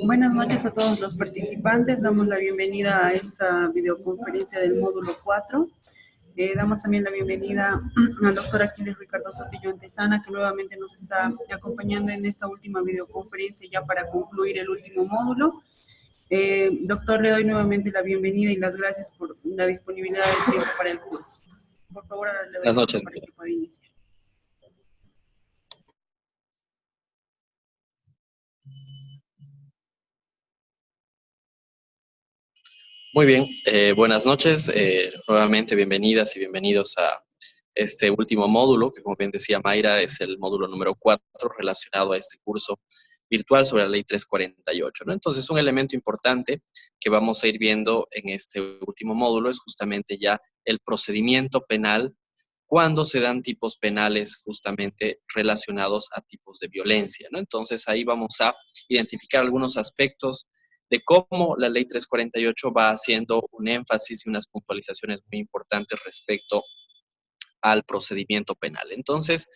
Buenas noches a todos los participantes. Damos la bienvenida a esta videoconferencia del módulo 4. Damos también la bienvenida al doctor Aquiles Ricardo Sotillo Antesana, que nuevamente nos está acompañando en esta última videoconferencia ya para concluir el último módulo. Doctor, le doy nuevamente la bienvenida y las gracias por la disponibilidad del tiempo para el curso. Por favor, ahora le doy Buenas noches. para que pueda iniciar. Muy bien, buenas noches. Nuevamente bienvenidas y bienvenidos a este último módulo, que como bien decía Mayra, es el módulo número 4 relacionado a este curso virtual sobre la ley 348, ¿no? Entonces, un elemento importante que vamos a ir viendo en este último módulo es justamente ya el procedimiento penal cuando se dan tipos penales justamente relacionados a tipos de violencia, ¿no? Entonces, ahí vamos a identificar algunos aspectos de cómo la ley 348 va haciendo un énfasis y unas puntualizaciones muy importantes respecto al procedimiento penal. Entonces,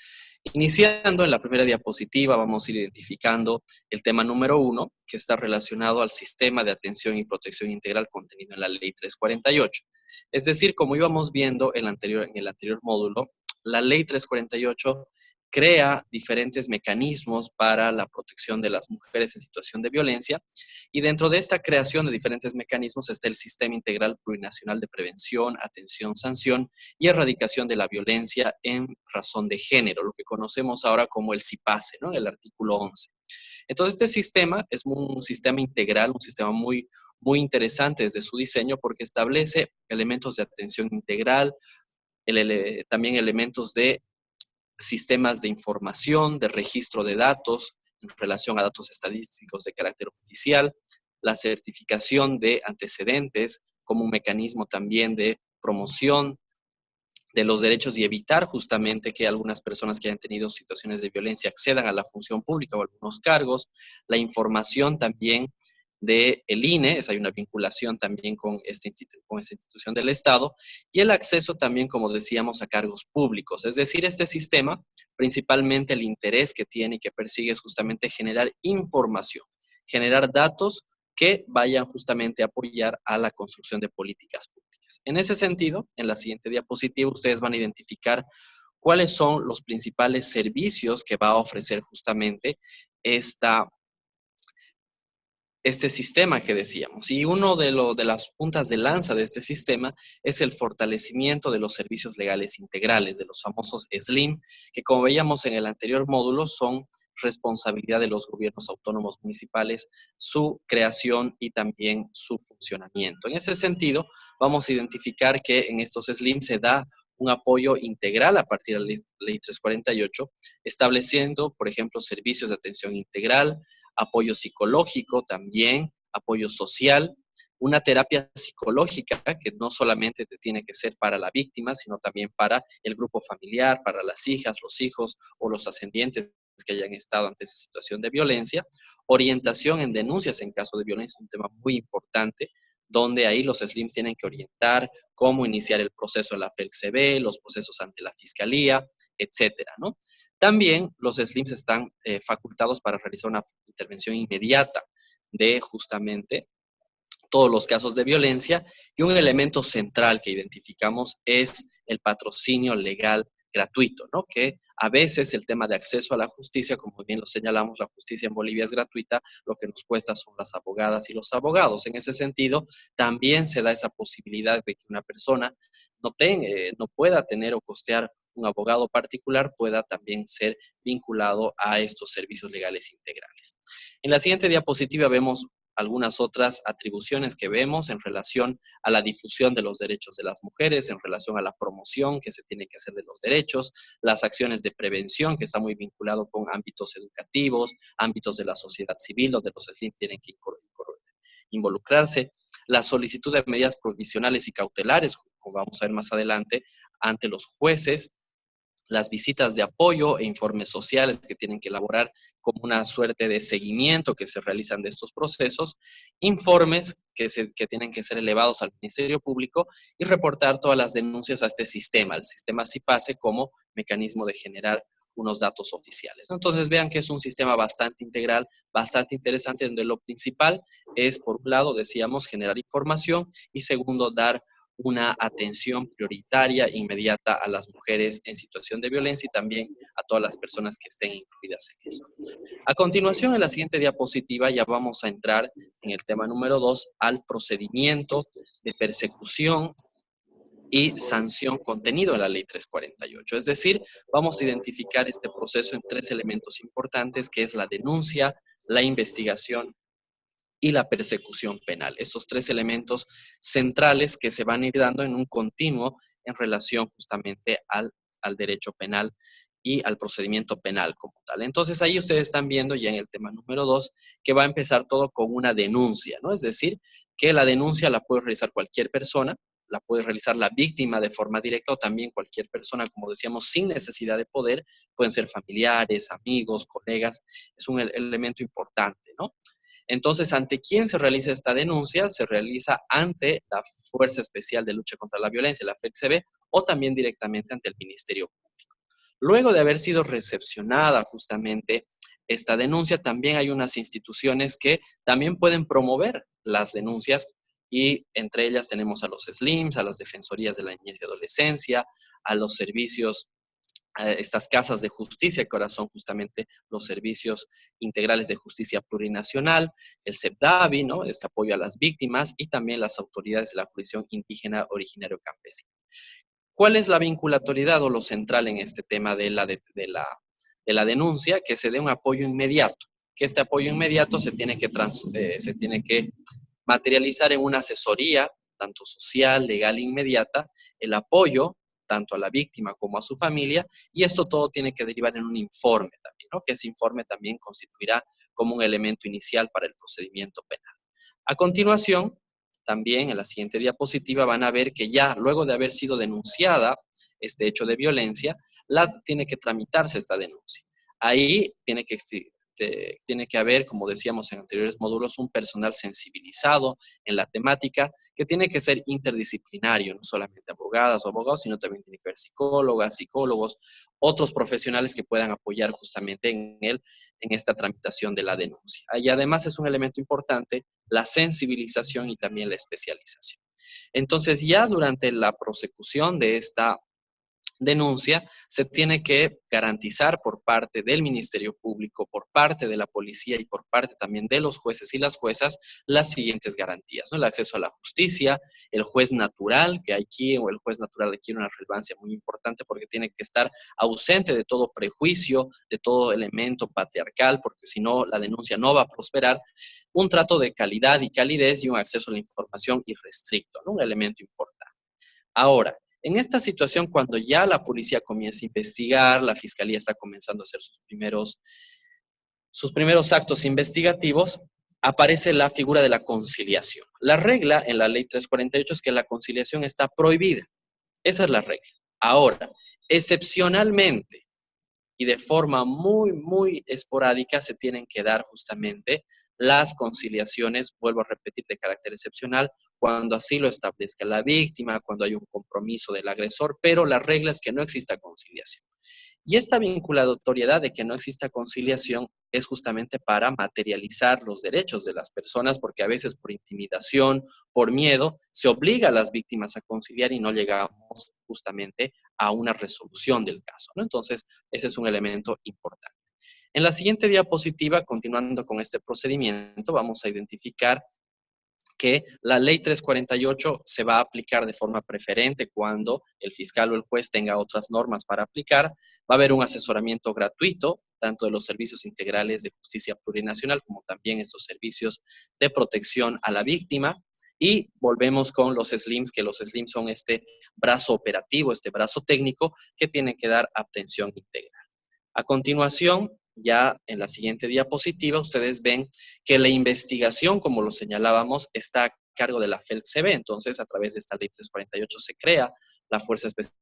iniciando en la primera diapositiva, vamos a ir identificando el tema número 1, que está relacionado al sistema de atención y protección integral contenido en la ley 348. Es decir, como íbamos viendo en el anterior módulo, la ley 348 crea diferentes mecanismos para la protección de las mujeres en situación de violencia, y dentro de esta creación de diferentes mecanismos está el Sistema Integral Plurinacional de Prevención, Atención, Sanción y Erradicación de la Violencia en razón de género, lo que conocemos ahora como el CIPACE, ¿no? El artículo 11. Entonces, este sistema es un sistema integral, un sistema muy, muy interesante desde su diseño porque establece elementos de atención integral, también elementos de sistemas de información, de registro de datos en relación a datos estadísticos de carácter oficial, la certificación de antecedentes como un mecanismo también de promoción de los derechos y evitar justamente que algunas personas que hayan tenido situaciones de violencia accedan a la función pública o a algunos cargos, la información también del INE, hay una vinculación también con esta institución del Estado, y el acceso también, como decíamos, a cargos públicos. Es decir, este sistema, principalmente el interés que tiene y que persigue es justamente generar información, generar datos que vayan justamente a apoyar a la construcción de políticas públicas. En ese sentido, en la siguiente diapositiva, ustedes van a identificar cuáles son los principales servicios que va a ofrecer justamente este sistema que decíamos. Y uno de las puntas de lanza de este sistema es el fortalecimiento de los servicios legales integrales, de los famosos SLIM, que como veíamos en el anterior módulo son responsabilidad de los gobiernos autónomos municipales, su creación y también su funcionamiento. En ese sentido, vamos a identificar que en estos SLIM se da un apoyo integral a partir de la ley 348, estableciendo, por ejemplo, servicios de atención integral, apoyo psicológico también, apoyo social, una terapia psicológica que no solamente tiene que ser para la víctima, sino también para el grupo familiar, para las hijas, los hijos o los ascendientes que hayan estado ante esa situación de violencia, orientación en denuncias en caso de violencia, un tema muy importante, donde ahí los SLIMs tienen que orientar cómo iniciar el proceso en la FELCB, los procesos ante la Fiscalía, etcétera, ¿no? También los SLIMs están facultados para realizar una intervención inmediata de justamente todos los casos de violencia, y un elemento central que identificamos es el patrocinio legal gratuito, ¿no? Que a veces el tema de acceso a la justicia, como bien lo señalamos, la justicia en Bolivia es gratuita, lo que nos cuesta son las abogadas y los abogados. En ese sentido, también se da esa posibilidad de que una persona no pueda tener o costear un abogado particular, pueda también ser vinculado a estos servicios legales integrales. En la siguiente diapositiva vemos algunas otras atribuciones que vemos en relación a la difusión de los derechos de las mujeres, en relación a la promoción que se tiene que hacer de los derechos, las acciones de prevención, que está muy vinculado con ámbitos educativos, ámbitos de la sociedad civil, donde los SLIM tienen que involucrarse, la solicitud de medidas provisionales y cautelares, como vamos a ver más adelante, ante los jueces, las visitas de apoyo e informes sociales que tienen que elaborar como una suerte de seguimiento que se realizan de estos procesos, informes que tienen que ser elevados al Ministerio Público y reportar todas las denuncias a este sistema, el sistema CIPACE, como mecanismo de generar unos datos oficiales, ¿no? Entonces vean que es un sistema bastante integral, bastante interesante, donde lo principal es, por un lado, decíamos, generar información y segundo, dar una atención prioritaria, inmediata a las mujeres en situación de violencia y también a todas las personas que estén incluidas en eso. A continuación, en la siguiente diapositiva ya vamos a entrar en el tema número 2, al procedimiento de persecución y sanción contenido en la Ley 348. Es decir, vamos a identificar este proceso en 3 elementos importantes, que es la denuncia, la investigación y la persecución penal. Estos 3 elementos centrales que se van a ir dando en un continuo en relación justamente al derecho penal y al procedimiento penal como tal. Entonces ahí ustedes están viendo ya en el tema número 2 que va a empezar todo con una denuncia, ¿no? Es decir, que la denuncia la puede realizar cualquier persona, la puede realizar la víctima de forma directa o también cualquier persona, como decíamos, sin necesidad de poder, pueden ser familiares, amigos, colegas, es un elemento importante, ¿no? Entonces, ¿ante quién se realiza esta denuncia? Se realiza ante la Fuerza Especial de Lucha contra la Violencia, la FELCB, o también directamente ante el Ministerio Público. Luego de haber sido recepcionada justamente esta denuncia, también hay unas instituciones que también pueden promover las denuncias y entre ellas tenemos a los SLIMs, a las Defensorías de la Niñez y Adolescencia, a los servicios, a estas casas de justicia, que ahora son justamente los servicios integrales de justicia plurinacional, el CEPDAVI, ¿no? Este apoyo a las víctimas y también las autoridades de la jurisdicción indígena originario campesina. ¿Cuál es la vinculatoriedad o lo central en este tema de la denuncia? Que se dé un apoyo inmediato, que este apoyo inmediato se tiene que materializar en una asesoría, tanto social, legal e inmediata, el apoyo tanto a la víctima como a su familia, y esto todo tiene que derivar en un informe también, ¿no? Que ese informe también constituirá como un elemento inicial para el procedimiento penal. A continuación, también en la siguiente diapositiva van a ver que ya luego de haber sido denunciada este hecho de violencia, tiene que tramitarse esta denuncia. Ahí tiene que haber, como decíamos en anteriores módulos, un personal sensibilizado en la temática que tiene que ser interdisciplinario, no solamente abogadas o abogados, sino también tiene que haber psicólogas, psicólogos, otros profesionales que puedan apoyar justamente en esta tramitación de la denuncia. Y además es un elemento importante la sensibilización y también la especialización. Entonces ya durante la prosecución de esta denuncia, se tiene que garantizar por parte del Ministerio Público, por parte de la policía y por parte también de los jueces y las juezas las siguientes garantías, ¿no? El acceso a la justicia, el juez natural, que aquí, o el juez natural adquiere una relevancia muy importante porque tiene que estar ausente de todo prejuicio, de todo elemento patriarcal, porque si no, la denuncia no va a prosperar, un trato de calidad y calidez y un acceso a la información irrestricto, ¿no? Un elemento importante. Ahora, en esta situación, cuando ya la policía comienza a investigar, la fiscalía está comenzando a hacer sus primeros actos investigativos, aparece la figura de la conciliación. La regla en la ley 348 es que la conciliación está prohibida. Esa es la regla. Ahora, excepcionalmente y de forma muy, muy esporádica se tienen que dar justamente las conciliaciones, vuelvo a repetir, de carácter excepcional, cuando así lo establezca la víctima, cuando hay un compromiso del agresor, pero la regla es que no exista conciliación. Y esta vinculatoriedad de que no exista conciliación es justamente para materializar los derechos de las personas, porque a veces por intimidación, por miedo, se obliga a las víctimas a conciliar y no llegamos justamente a una resolución del caso, ¿no? Entonces, ese es un elemento importante. En la siguiente diapositiva, continuando con este procedimiento, vamos a identificar que la ley 348 se va a aplicar de forma preferente cuando el fiscal o el juez tenga otras normas para aplicar. Va a haber un asesoramiento gratuito, tanto de los servicios integrales de justicia plurinacional como también estos servicios de protección a la víctima. Y volvemos con los SLIMs, que los SLIMs son este brazo operativo, este brazo técnico que tiene que dar atención integral. A continuación, ya en la siguiente diapositiva, ustedes ven que la investigación, como lo señalábamos, está a cargo de la FELCB. Entonces, a través de esta ley 348 se crea la Fuerza Especial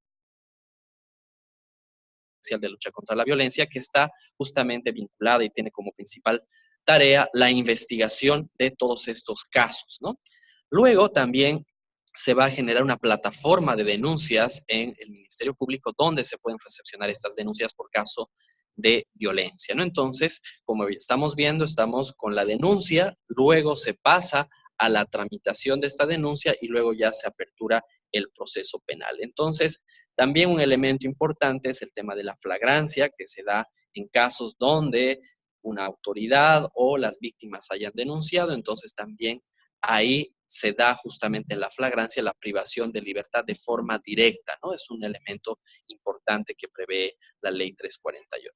de Lucha contra la Violencia, que está justamente vinculada y tiene como principal tarea la investigación de todos estos casos, ¿no? Luego también se va a generar una plataforma de denuncias en el Ministerio Público donde se pueden recepcionar estas denuncias por caso de violencia, ¿no? Entonces, como estamos viendo, estamos con la denuncia, luego se pasa a la tramitación de esta denuncia y luego ya se apertura el proceso penal. Entonces, también un elemento importante es el tema de la flagrancia, que se da en casos donde una autoridad o las víctimas hayan denunciado, entonces también ahí se da justamente en la flagrancia la privación de libertad de forma directa, ¿no? Es un elemento importante que prevé la ley 348.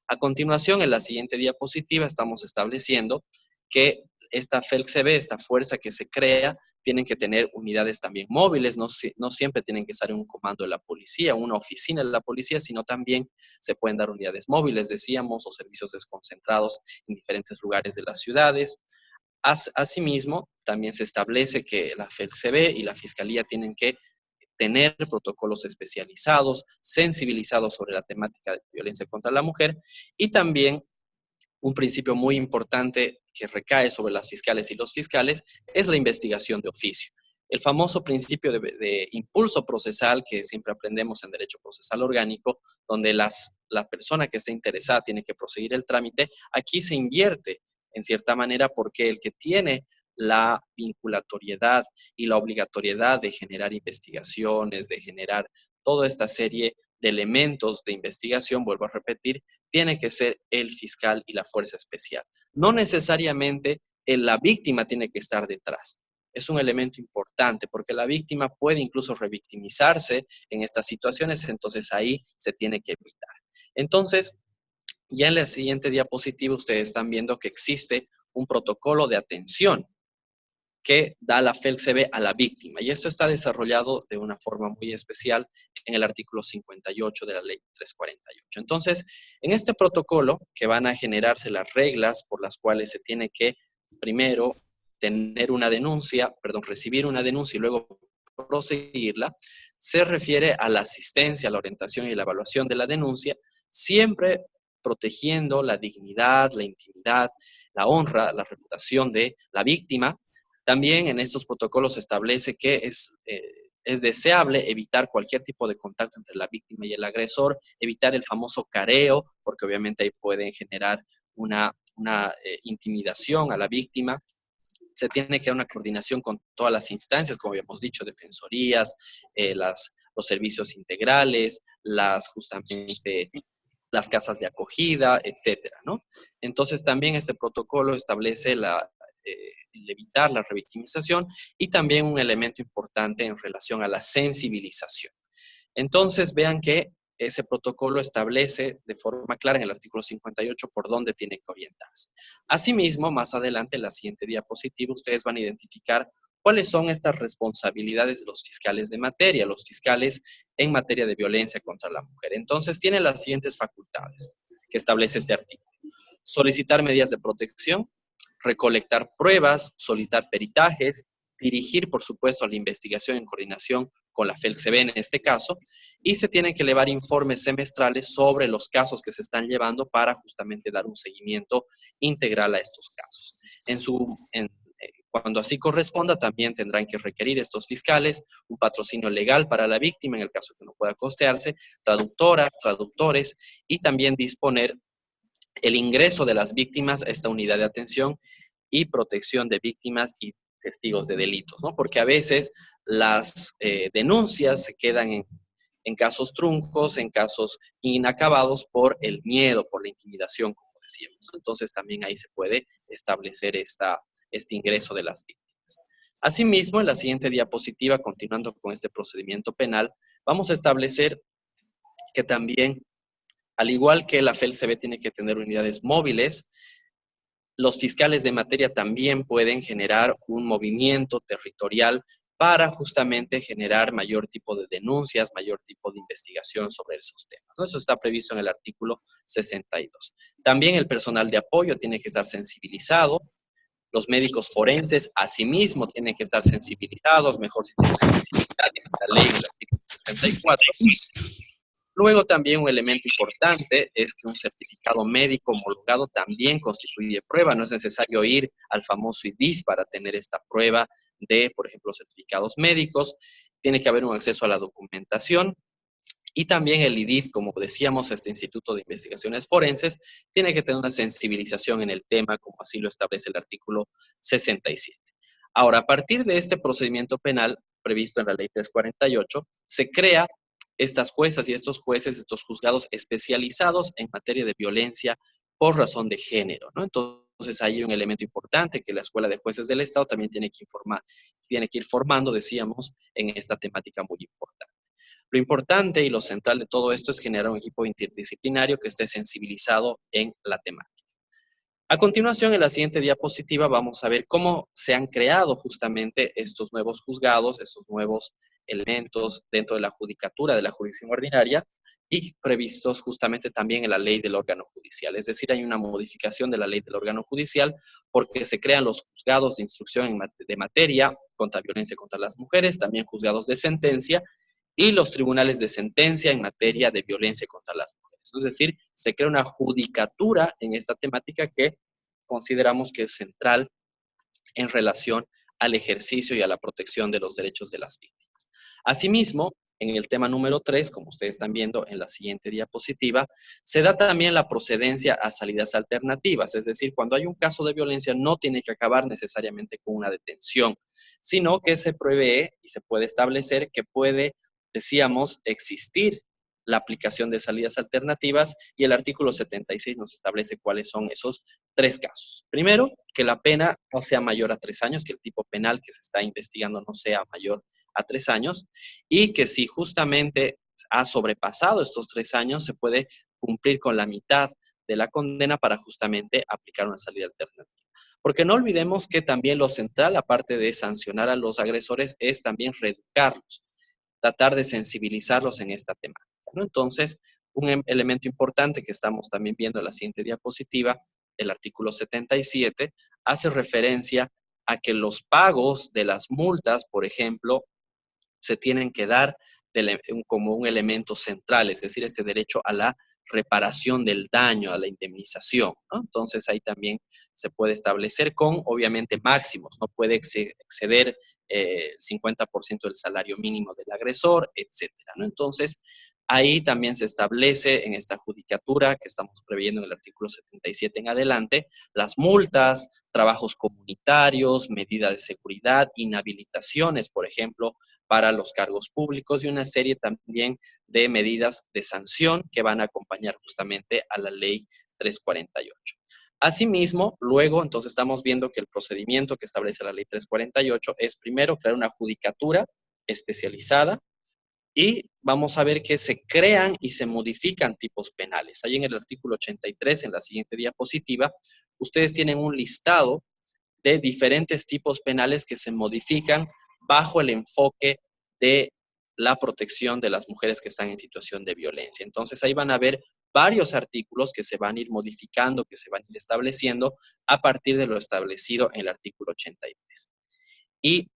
A continuación, en la siguiente diapositiva, estamos estableciendo que esta FELCB, esta fuerza que se crea, tienen que tener unidades también móviles, no siempre tienen que estar en un comando de la policía, una oficina de la policía, sino también se pueden dar unidades móviles, decíamos, o servicios desconcentrados en diferentes lugares de las ciudades. Asimismo, también se establece que la FELCB y la Fiscalía tienen que tener protocolos especializados, sensibilizados sobre la temática de violencia contra la mujer y también un principio muy importante que recae sobre las fiscales y los fiscales es la investigación de oficio. El famoso principio de impulso procesal que siempre aprendemos en Derecho Procesal Orgánico, donde la persona que esté interesada tiene que proseguir el trámite, aquí se invierte en cierta manera porque el que tiene la vinculatoriedad y la obligatoriedad de generar investigaciones, de generar toda esta serie de elementos de investigación, vuelvo a repetir, tiene que ser el fiscal y la fuerza especial. No necesariamente la víctima tiene que estar detrás. Es un elemento importante porque la víctima puede incluso revictimizarse en estas situaciones, entonces ahí se tiene que evitar. Entonces, ya en la siguiente diapositiva ustedes están viendo que existe un protocolo de atención que da la FELCB a la víctima. Y esto está desarrollado de una forma muy especial en el artículo 58 de la ley 348. Entonces, en este protocolo que van a generarse las reglas por las cuales se tiene que primero tener una denuncia, recibir una denuncia y luego proseguirla, se refiere a la asistencia, la orientación y la evaluación de la denuncia, siempre protegiendo la dignidad, la intimidad, la honra, la reputación de la víctima. También en estos protocolos se establece que es deseable evitar cualquier tipo de contacto entre la víctima y el agresor, evitar el famoso careo, porque obviamente ahí pueden generar una intimidación a la víctima. Se tiene que dar una coordinación con todas las instancias, como habíamos dicho, defensorías, los servicios integrales, justamente las casas de acogida, etcétera, ¿no? Entonces también este protocolo establece el evitar la revictimización y también un elemento importante en relación a la sensibilización. Entonces vean que ese protocolo establece de forma clara en el artículo 58 por dónde tiene que orientarse. Asimismo, más adelante en la siguiente diapositiva, ustedes van a identificar cuáles son estas responsabilidades de los fiscales de materia, los fiscales en materia de violencia contra la mujer. Entonces, tienen las siguientes facultades que establece este artículo. Solicitar medidas de protección, recolectar pruebas, solicitar peritajes, dirigir, por supuesto, a la investigación en coordinación con la FELCB en este caso, y se tienen que elevar informes semestrales sobre los casos que se están llevando para justamente dar un seguimiento integral a estos casos. Cuando así corresponda, también tendrán que requerir estos fiscales un patrocinio legal para la víctima en el caso que no pueda costearse, traductoras, traductores, y también disponer el ingreso de las víctimas a esta unidad de atención y protección de víctimas y testigos de delitos, ¿no? Porque a veces las denuncias se quedan en casos truncos, en casos inacabados por el miedo, por la intimidación, como decíamos. Entonces también ahí se puede establecer este ingreso de las víctimas. Asimismo, en la siguiente diapositiva, continuando con este procedimiento penal, vamos a establecer que también, al igual que la FELCB tiene que tener unidades móviles, los fiscales de materia también pueden generar un movimiento territorial para justamente generar mayor tipo de denuncias, mayor tipo de investigación sobre esos temas, ¿no? Eso está previsto en el artículo 62. También el personal de apoyo tiene que estar sensibilizado. Los médicos forenses, asimismo, tienen que estar sensibilizados, mejor si tienen sensibilidad, dice la ley del artículo 64. Luego también un elemento importante es que un certificado médico homologado también constituye prueba. No es necesario ir al famoso IDIF para tener esta prueba de, por ejemplo, certificados médicos. Tiene que haber un acceso a la documentación Y también el IDIF, como decíamos, este Instituto de Investigaciones Forenses, tiene que tener una sensibilización en el tema, como así lo establece el artículo 67. Ahora, a partir de este procedimiento penal previsto en la Ley 348, se crea estas juezas y estos jueces, estos juzgados especializados en materia de violencia por razón de género, ¿no? Entonces, hay un elemento importante que la Escuela de Jueces del Estado también tiene que informar, tiene que ir formando, decíamos, en esta temática muy importante. Lo importante y lo central de todo esto es generar un equipo interdisciplinario que esté sensibilizado en la temática. A continuación, en la siguiente diapositiva, vamos a ver cómo se han creado justamente estos nuevos juzgados, estos nuevos elementos dentro de la judicatura de la jurisdicción ordinaria y previstos justamente también en la ley del órgano judicial. Es decir, hay una modificación de la ley del órgano judicial porque se crean los juzgados de instrucción de materia contra violencia contra las mujeres, también juzgados de sentencia y los tribunales de sentencia en materia de violencia contra las mujeres. Es decir, se crea una judicatura en esta temática que consideramos que es central en relación al ejercicio y a la protección de los derechos de las víctimas. Asimismo, en el tema número 3, como ustedes están viendo en la siguiente diapositiva, se da también la procedencia a salidas alternativas, es decir, cuando hay un caso de violencia no tiene que acabar necesariamente con una detención, sino que se prevé y se puede establecer que puede, decíamos, existir la aplicación de salidas alternativas y el artículo 76 nos establece cuáles son esos 3 casos. Primero, que la pena no sea mayor a 3 años, que el tipo penal que se está investigando no sea mayor a 3 años y que si justamente ha sobrepasado estos 3 años, se puede cumplir con la mitad de la condena para justamente aplicar una salida alternativa. Porque no olvidemos que también lo central, aparte de sancionar a los agresores, es también reeducarlos, tratar de sensibilizarlos en esta temática, ¿no? Entonces, un elemento importante que estamos también viendo en la siguiente diapositiva, el artículo 77, hace referencia a que los pagos de las multas, por ejemplo, se tienen que dar como un elemento central, es decir, este derecho a la reparación del daño, a la indemnización, ¿no? Entonces ahí también se puede establecer con, obviamente, máximos, no puede exceder el 50% del salario mínimo del agresor, etcétera, ¿no? Entonces, ahí también se establece en esta judicatura que estamos previendo en el artículo 77 en adelante, las multas, trabajos comunitarios, medidas de seguridad, inhabilitaciones, por ejemplo, para los cargos públicos y una serie también de medidas de sanción que van a acompañar justamente a la ley 348. Asimismo, luego, entonces estamos viendo que el procedimiento que establece la ley 348 es primero crear una judicatura especializada y vamos a ver que se crean y se modifican tipos penales. Ahí en el artículo 83, en la siguiente diapositiva, ustedes tienen un listado de diferentes tipos penales que se modifican bajo el enfoque de la protección de las mujeres que están en situación de violencia. Entonces ahí van a ver varios artículos que se van a ir modificando, que se van a ir estableciendo a partir de lo establecido en el artículo 83. Y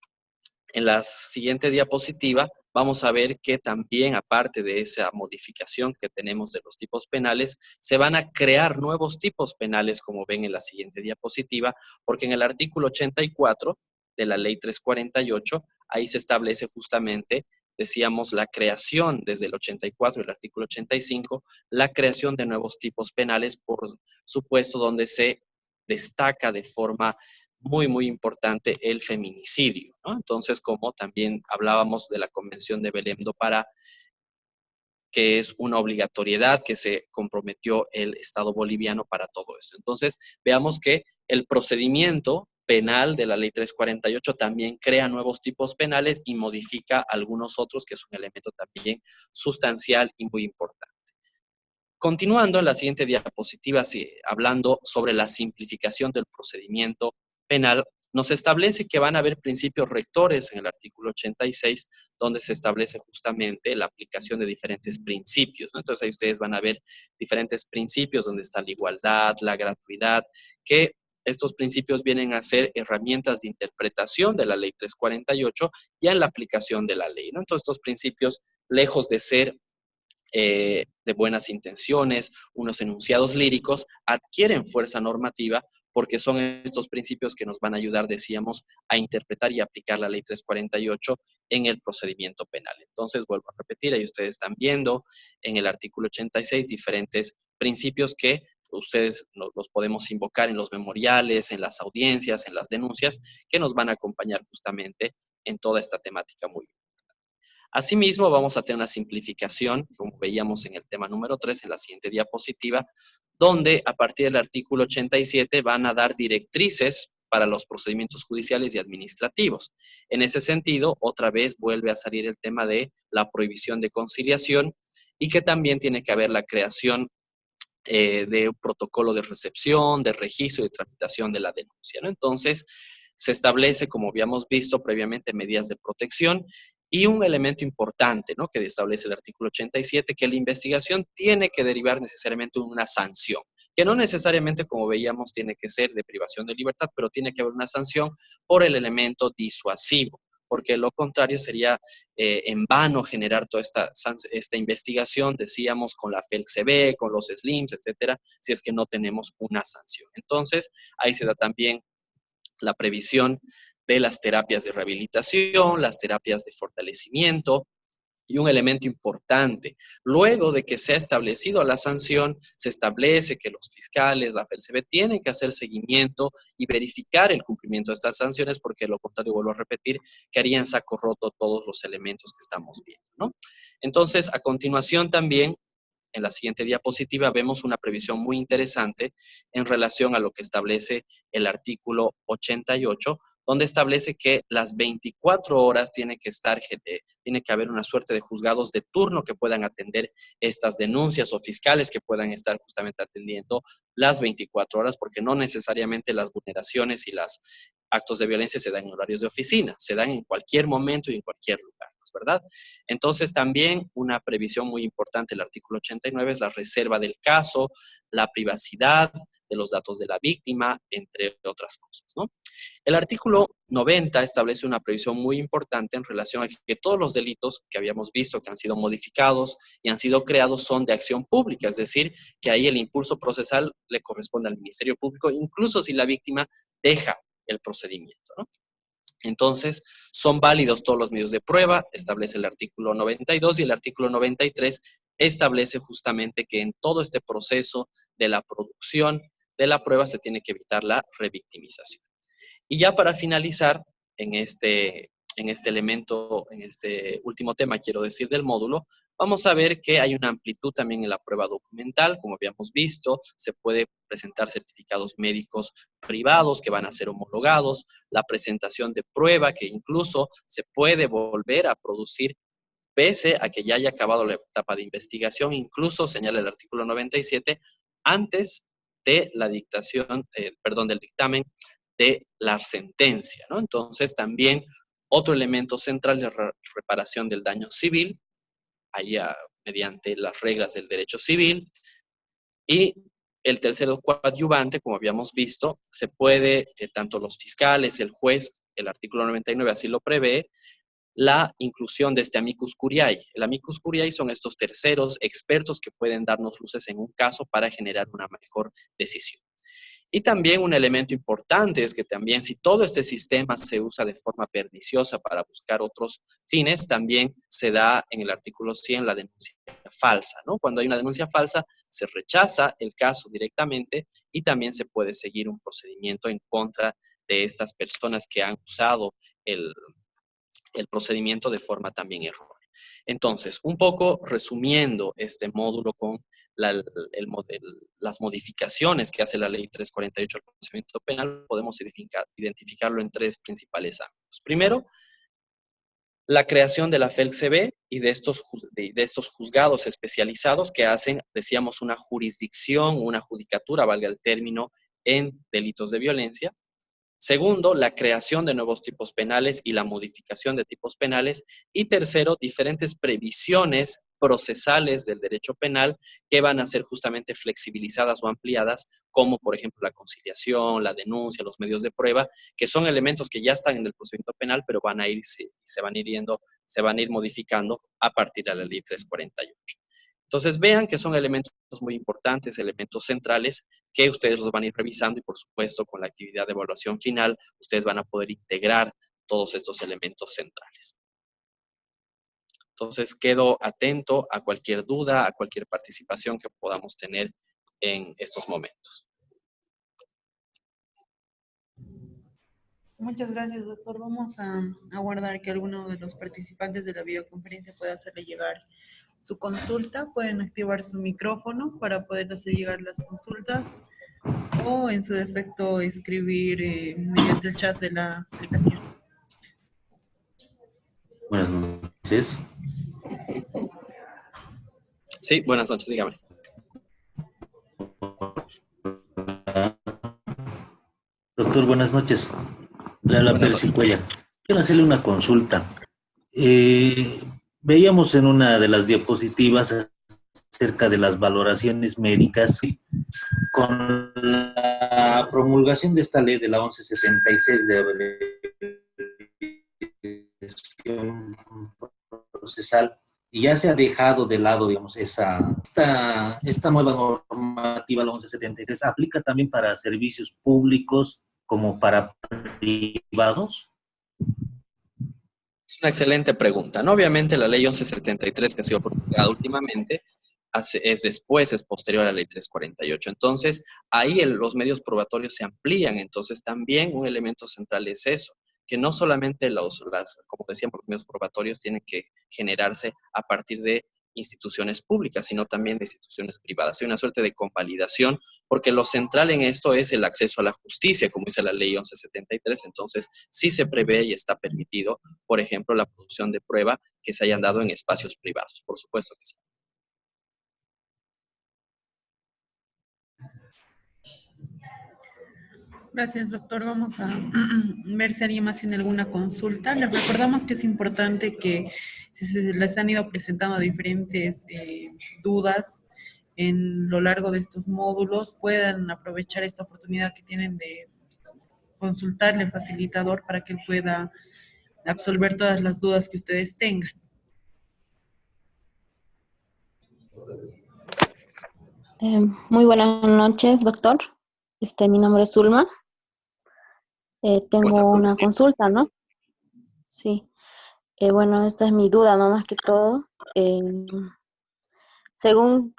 en la siguiente diapositiva vamos a ver que también, aparte de esa modificación que tenemos de los tipos penales, se van a crear nuevos tipos penales, como ven en la siguiente diapositiva, porque en el artículo 84 de la ley 348, ahí se establece justamente, decíamos, la creación desde el 84, el artículo 85, la creación de nuevos tipos penales, por supuesto, donde se destaca de forma muy importante el feminicidio, ¿no? Entonces, como también hablábamos de la Convención de Belém do Pará, que es una obligatoriedad que se comprometió el Estado boliviano para todo esto. Entonces, veamos que el procedimiento penal de la ley 348 también crea nuevos tipos penales y modifica algunos otros, que es un elemento también sustancial y muy importante. Continuando en la siguiente diapositiva, hablando sobre la simplificación del procedimiento penal, nos establece que van a haber principios rectores en el artículo 86, donde se establece justamente la aplicación de diferentes principios, ¿no? Entonces ahí ustedes van a ver diferentes principios donde está la igualdad, la gratuidad, que estos principios vienen a ser herramientas de interpretación de la ley 348 ya en la aplicación de la ley, ¿no? Entonces estos principios, lejos de ser de buenas intenciones, unos enunciados líricos, adquieren fuerza normativa porque son estos principios que nos van a ayudar, decíamos, a interpretar y aplicar la ley 348 en el procedimiento penal. Entonces, vuelvo a repetir, ahí ustedes están viendo en el artículo 86 diferentes principios que ustedes los podemos invocar en los memoriales, en las audiencias, en las denuncias, que nos van a acompañar justamente en toda esta temática muy importante. Asimismo, vamos a tener una simplificación, como veíamos en el tema número 3, en la siguiente diapositiva, donde a partir del artículo 87 van a dar directrices para los procedimientos judiciales y administrativos. En ese sentido, otra vez vuelve a salir el tema de la prohibición de conciliación y que también tiene que haber la creación de un protocolo de recepción, de registro y de tramitación de la denuncia, ¿no? Entonces, se establece, como habíamos visto previamente, medidas de protección y un elemento importante, ¿no?, que establece el artículo 87, que la investigación tiene que derivar necesariamente de una sanción, que no necesariamente, como veíamos, tiene que ser de privación de libertad, pero tiene que haber una sanción por el elemento disuasivo, porque lo contrario sería en vano generar toda esta investigación, decíamos, con la FELCB, con los SLIMs, etcétera, si es que no tenemos una sanción. Entonces, ahí se da también la previsión de las terapias de rehabilitación, las terapias de fortalecimiento, y un elemento importante, luego de que se ha establecido la sanción, se establece que los fiscales, la FELCB, tienen que hacer seguimiento y verificar el cumplimiento de estas sanciones, porque lo contrario, vuelvo a repetir, que harían saco roto todos los elementos que estamos viendo, ¿no? Entonces, a continuación también, en la siguiente diapositiva, vemos una previsión muy interesante en relación a lo que establece el artículo 88, donde establece que las 24 horas tiene que haber una suerte de juzgados de turno que puedan atender estas denuncias o fiscales que puedan estar justamente atendiendo las 24 horas, porque no necesariamente las vulneraciones y los actos de violencia se dan en horarios de oficina, se dan en cualquier momento y en cualquier lugar, ¿no es verdad? Entonces, también una previsión muy importante del artículo 89 es la reserva del caso, la privacidad de los datos de la víctima, entre otras cosas, ¿no? El artículo 90 establece una previsión muy importante en relación a que todos los delitos que habíamos visto que han sido modificados y han sido creados son de acción pública, es decir, que ahí el impulso procesal le corresponde al Ministerio Público, incluso si la víctima deja el procedimiento, ¿no? Entonces, son válidos todos los medios de prueba, establece el artículo 92 y el artículo 93 establece justamente que en todo este proceso de la producción de la prueba se tiene que evitar la revictimización. Y ya para finalizar, en este último tema, quiero decir, del módulo, vamos a ver que hay una amplitud también en la prueba documental, como habíamos visto, se puede presentar certificados médicos privados que van a ser homologados, la presentación de prueba que incluso se puede volver a producir pese a que ya haya acabado la etapa de investigación, incluso señala el artículo 97, antes de la dictación, del dictamen de la sentencia, ¿no? Entonces, también otro elemento central de reparación del daño civil, allá mediante las reglas del derecho civil, y el tercero coadyuvante, como habíamos visto, se puede, tanto los fiscales, el juez, el artículo 99 así lo prevé, la inclusión de este amicus curiae. El amicus curiae son estos terceros expertos que pueden darnos luces en un caso para generar una mejor decisión. Y también un elemento importante es que también si todo este sistema se usa de forma perniciosa para buscar otros fines, también se da en el artículo 100 la denuncia falsa, ¿no? Cuando hay una denuncia falsa, se rechaza el caso directamente y también se puede seguir un procedimiento en contra de estas personas que han usado el procedimiento de forma también errónea. Entonces, un poco resumiendo este módulo con las modificaciones que hace la ley 348 del procedimiento penal, podemos identificarlo en tres principales ámbitos. Primero, la creación de la FELCB y de estos juzgados especializados que hacen, decíamos, una jurisdicción, una judicatura, valga el término, en delitos de violencia. Segundo, la creación de nuevos tipos penales y la modificación de tipos penales. Y tercero, diferentes previsiones procesales del derecho penal que van a ser justamente flexibilizadas o ampliadas, como por ejemplo la conciliación, la denuncia, los medios de prueba, que son elementos que ya están en el procedimiento penal, pero se van a ir modificando a partir de la ley 348. Entonces vean que son elementos muy importantes, elementos centrales que ustedes los van a ir revisando y por supuesto con la actividad de evaluación final ustedes van a poder integrar todos estos elementos centrales. Entonces quedo atento a cualquier duda, a cualquier participación que podamos tener en estos momentos. Muchas gracias, doctor. Vamos a aguardar que alguno de los participantes de la videoconferencia pueda hacerle llegar su consulta. Pueden activar su micrófono para poder hacer llegar las consultas o en su defecto escribir mediante el chat de la aplicación. Buenas noches. Sí, buenas noches, dígame. Doctor, buenas noches. Le habla Percy Cuellar. Quiero hacerle una consulta. Veíamos en una de las diapositivas acerca de las valoraciones médicas con la promulgación de esta ley de la 1176 de evaluación procesal, y ya se ha dejado de lado, digamos, esta nueva normativa, la 1173, ¿aplica también para servicios públicos como para privados? Es una excelente pregunta, ¿no? Obviamente la ley 1173 que ha sido promulgada últimamente es posterior a la ley 348. Entonces, ahí los medios probatorios se amplían. Entonces, también un elemento central es eso, que no solamente como decíamos, los medios probatorios tienen que generarse a partir de instituciones públicas, sino también de instituciones privadas. Hay una suerte de convalidación, porque lo central en esto es el acceso a la justicia, como dice la ley 1173. Entonces, sí se prevé y está permitido, por ejemplo, la producción de prueba que se hayan dado en espacios privados. Por supuesto que sí. Gracias, doctor. Vamos a ver si alguien más tiene alguna consulta. Les recordamos que es importante que si se les han ido presentando diferentes dudas en lo largo de estos módulos, puedan aprovechar esta oportunidad que tienen de consultarle al facilitador para que él pueda absolver todas las dudas que ustedes tengan. Muy buenas noches, doctor. Mi nombre es Zulma. Tengo una consulta, ¿no? Sí. Bueno, esta es mi duda, ¿no? Más que todo. Según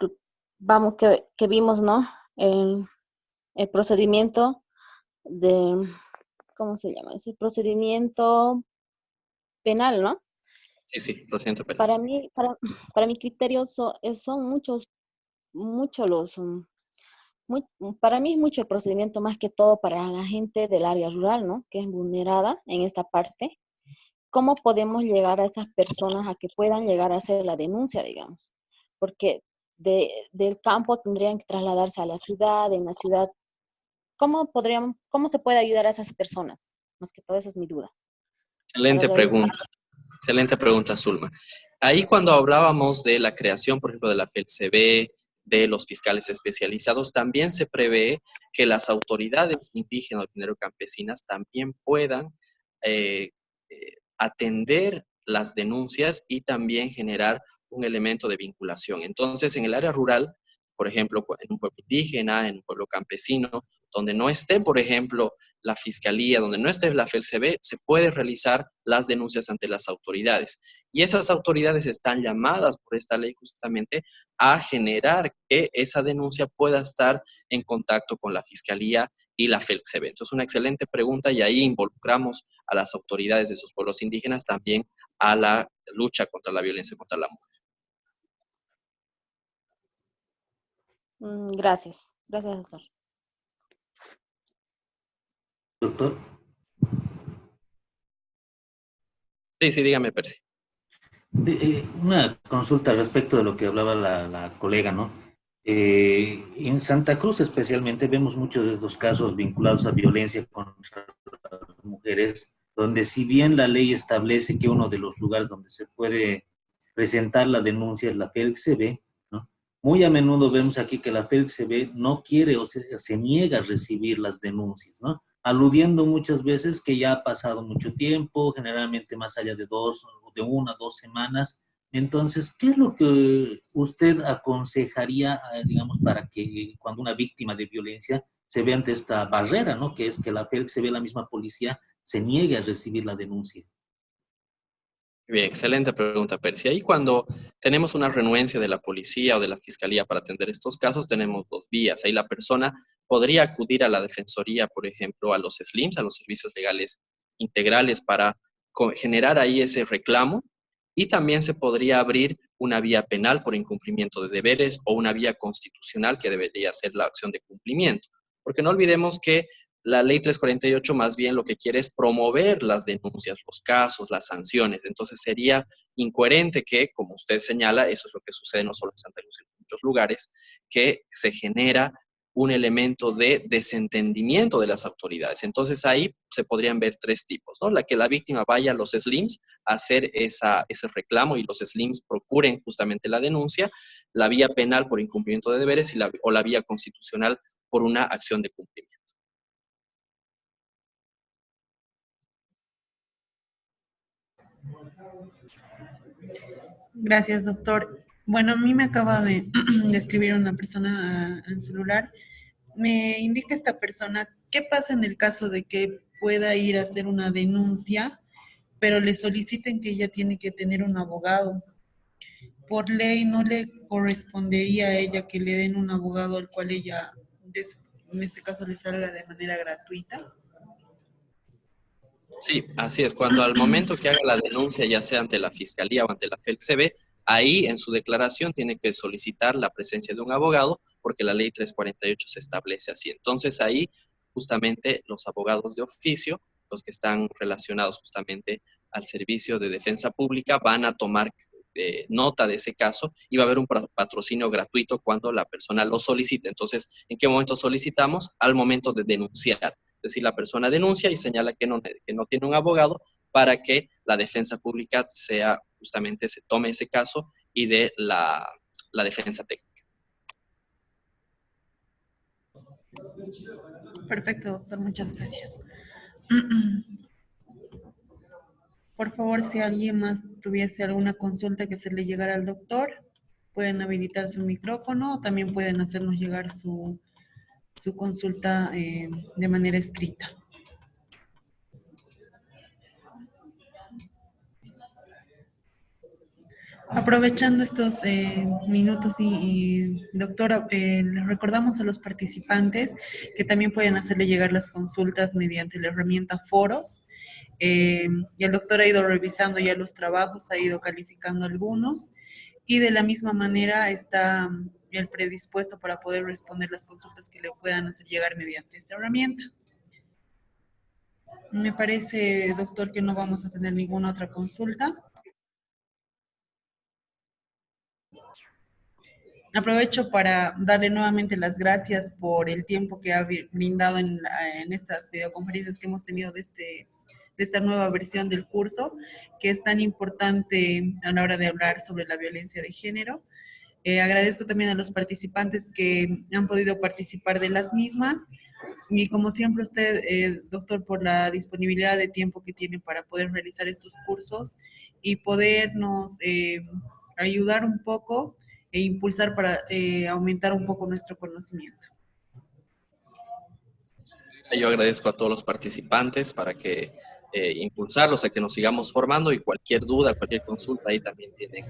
que vimos, ¿no? El procedimiento de, ¿cómo se llama? Es el procedimiento penal, ¿no? Sí, procedimiento penal. Para mi criterio son muchos los... para mí es mucho el procedimiento, más que todo para la gente del área rural, ¿no? Que es vulnerada en esta parte. ¿Cómo podemos llegar a esas personas a que puedan llegar a hacer la denuncia, digamos? Porque del campo tendrían que trasladarse a la ciudad, en la ciudad. ¿Cómo se puede ayudar a esas personas? Más que todo, esa es mi duda. Excelente pregunta, Zulma. Ahí cuando hablábamos de la creación, por ejemplo, de la FELCB, de los fiscales especializados, también se prevé que las autoridades indígenas o campesinas también puedan atender las denuncias y también generar un elemento de vinculación. Entonces, en el área rural, por ejemplo, en un pueblo indígena, en un pueblo campesino, donde no esté, por ejemplo, la fiscalía, donde no esté la FELCB, se puede realizar las denuncias ante las autoridades. Y esas autoridades están llamadas por esta ley justamente a generar que esa denuncia pueda estar en contacto con la fiscalía y la FELCB. Entonces, una excelente pregunta, y ahí involucramos a las autoridades de esos pueblos indígenas también a la lucha contra la violencia contra la mujer. Gracias. Gracias, doctor. Doctor. Sí, dígame, Percy. Una consulta respecto de lo que hablaba la colega, ¿no? En Santa Cruz especialmente vemos muchos de estos casos vinculados a violencia contra las mujeres, donde si bien la ley establece que uno de los lugares donde se puede presentar la denuncia es la FELCB, ¿no? Muy a menudo vemos aquí que la FELCB no quiere o se niega a recibir las denuncias, ¿no? Aludiendo muchas veces que ya ha pasado mucho tiempo, generalmente más allá de 1 o 2 semanas, Entonces, ¿qué es lo que usted aconsejaría, digamos, para que cuando una víctima de violencia se ve ante esta barrera, ¿no? Que es que la FELC, se ve la misma policía, se niegue a recibir la denuncia. Bien, excelente pregunta, Percy. Ahí cuando tenemos una renuencia de la policía o de la fiscalía para atender estos casos, tenemos dos vías. Ahí la persona podría acudir a la defensoría, por ejemplo, a los SLIMs, a los servicios legales integrales, para generar ahí ese reclamo. Y también se podría abrir una vía penal por incumplimiento de deberes o una vía constitucional que debería ser la acción de cumplimiento. Porque no olvidemos que la ley 348 más bien lo que quiere es promover las denuncias, los casos, las sanciones. Entonces sería incoherente que, como usted señala, eso es lo que sucede no solo en Santa Cruz, en muchos lugares, que se genera un elemento de desentendimiento de las autoridades. Entonces ahí se podrían ver tres tipos, ¿no? La que la víctima vaya a los SLIMs a hacer ese reclamo y los SLIMs procuren justamente la denuncia, la vía penal por incumplimiento de deberes o la vía constitucional por una acción de cumplimiento. Gracias, doctor. Bueno, a mí me acaba de, de escribir una persona al celular. Me indica esta persona qué pasa en el caso de que pueda ir a hacer una denuncia, pero le soliciten que ella tiene que tener un abogado. Por ley no le correspondería a ella que le den un abogado al cual ella, en este caso, le salga de manera gratuita. Sí, así es. Cuando al momento que haga la denuncia, ya sea ante la Fiscalía o ante la FELCB, ahí en su declaración tiene que solicitar la presencia de un abogado porque la ley 348 se establece así. Entonces ahí justamente los abogados de oficio, los que están relacionados justamente al servicio de defensa pública, van a tomar nota de ese caso y va a haber un patrocinio gratuito cuando la persona lo solicite. Entonces, ¿en qué momento solicitamos? Al momento de denunciar. Es decir, la persona denuncia y señala que no tiene un abogado para que la defensa pública justamente se tome ese caso y dé la defensa técnica. Perfecto, doctor, muchas gracias. Por favor, si alguien más tuviese alguna consulta que se le llegara al doctor, pueden habilitar su micrófono o también pueden hacernos llegar su consulta de manera escrita. Aprovechando estos minutos, doctora, les recordamos a los participantes que también pueden hacerle llegar las consultas mediante la herramienta Foros. Y el doctor ha ido revisando ya los trabajos, ha ido calificando algunos y de la misma manera está el predispuesto para poder responder las consultas que le puedan hacer llegar mediante esta herramienta. Me parece, doctor, que no vamos a tener ninguna otra consulta. Aprovecho para darle nuevamente las gracias por el tiempo que ha brindado en estas videoconferencias que hemos tenido de esta nueva versión del curso, que es tan importante a la hora de hablar sobre la violencia de género. Agradezco también a los participantes que han podido participar de las mismas. Y como siempre usted, doctor, por la disponibilidad de tiempo que tiene para poder realizar estos cursos y podernos ayudar un poco e impulsar para aumentar un poco nuestro conocimiento. Yo agradezco a todos los participantes para que impulsarlos a que nos sigamos formando y cualquier duda, cualquier consulta, ahí también tienen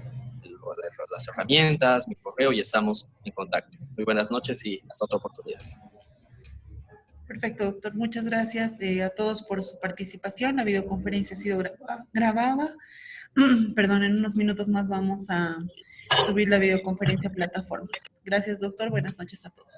las herramientas, mi correo y estamos en contacto. Muy buenas noches y hasta otra oportunidad. Perfecto, doctor. Muchas gracias a todos por su participación. La videoconferencia ha sido grabada. Perdón, en unos minutos más vamos a subir la videoconferencia a plataformas. Gracias, doctor. Buenas noches a todos.